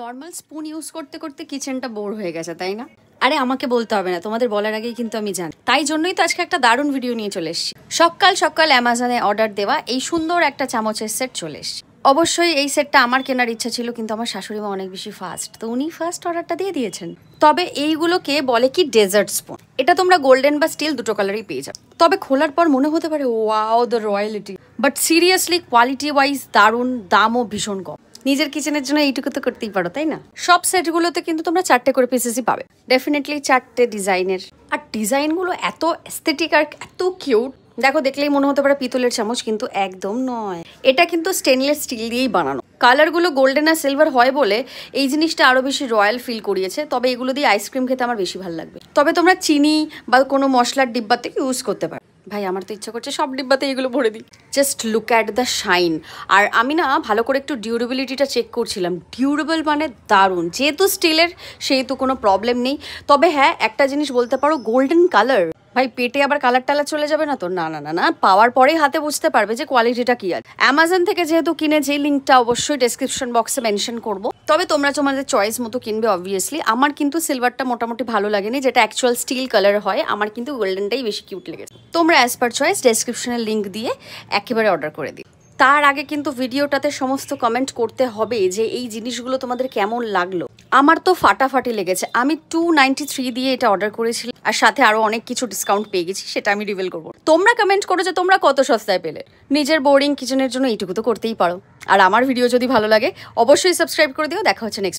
Normal spoon use করতে করতে কিচেনটা বোর হয়ে গেছে, তাই না? আরে আমাকে বলতে হবে না, তোমাদের বলার আগেই কিন্তু আমি জানি। তাই জন্যই তো আজকে একটা দারুণ ভিডিও নিয়ে চলে এসেছি। সকাল সকাল অ্যামাজনে অর্ডার দেওয়া এই সুন্দর একটা চামচের সেট চলে এসেছে। অবশ্যই এই সেটটা আমার কেনার ইচ্ছা ছিল, কিন্তু আমার শাশুড়ি মা অনেক বেশি ফাস্ট, তো উনি ফার্স্ট অর্ডারটা দিয়ে দিয়েছেন। তবে এইগুলোকে বলে কি ডেজার্ট স্পুন। এটা তোমরা গোল্ডেন বা স্টিল দুটো কালারই পেয়ে যাবে। তবে খোলার পর মনে হতে পারে wow the royalty, but seriously quality wise দারুণ, দামও ভীষণ কম। নিজের কিচেনের জন্য এইটুকু তো করতেই পারো, তাই না? সব সেটগুলোতে কিন্তু তোমরা 4টে করে পিসেসই পাবে, ডেফিনেটলি 4টে ডিজাইনের। আর ডিজাইনগুলো এত এস্থেটিক আর এত কিউট, দেখো দেখলেই মনে হতে পারে পিতলের চামচ, কিন্তু একদম নয়। এটা কিন্তু স্টেনলেস স্টিল দিয়েই বানানো। কালারগুলো গোল্ডেন আর সিলভার হয় বলে এই জিনিসটা আরো বেশি রয়্যাল ফিল করিয়েছে। তবে এগুলো দিয়ে আইসক্রিম খেতে আমার বেশি ভালো লাগবে। তবে তোমরা চিনি বা কোনো মশলার ডিব্বাতে ইউজ করতে পারো। ভাই আমার তো ইচ্ছা করছে সব ডিব্বাতে এগুলো ভরে দিই। Just look at the shine. আর আমি না ভালো করে একটু ডিউরেবিলিটিটা চেক করছিলাম। ডিউরেবল মানে দারুণ, যেহেতু স্টিলের সেহেতু কোনো প্রবলেম নেই। তবে হ্যাঁ, একটা জিনিস বলতে পারো, গোল্ডেন কালার, ভাই পেটে আবার কালার টালার চলে যাবে না তো? না না না না, পাওয়ার পরেই হাতে বুঝতে পারবে যে কোয়ালিটিটা কি আছে। অ্যামাজন থেকে যেহেতু কিনে, যে লিঙ্কটা অবশ্যই ডেসক্রিপশন বক্সে মেনশন করবো। তবে তোমরা তোমাদের চয়েস মতো কিনবে অবভিয়াসলি। আমার কিন্তু সিলভারটা মোটামুটি ভালো লাগেনি, যেটা অ্যাকচুয়াল স্টিল কালার হয়। আমার কিন্তু গোল্ডেনটাই বেশি কিউট লেগেছে। তোমরা অ্যাজ পার চয়েস ডেসক্রিপশনের লিঙ্ক দিয়ে একেবারে অর্ডার করে দিও। তার আগে কিন্তু ভিডিওটাতে সমস্ত কমেন্ট করতে হবে যে এই জিনিসগুলো তোমাদের কেমন লাগলো। আমার তো ফাটাফাটি লেগেছে। আমি 293 দিয়ে এটা অর্ডার করেছিলাম, আর সাথে আরো অনেক কিছু ডিসকাউন্ট পেয়ে গেছি, সেটা আমি রিভিল করবো। তোমরা কমেন্ট করো যে তোমরা কত সস্তায় পেলে। নিজের বোরিং কিচেনের জন্য এইটুকু তো করতেই পারো। আর আমার ভিডিও যদি ভালো লাগে অবশ্যই সাবস্ক্রাইব করে দিও। দেখা হচ্ছে নেক্সট।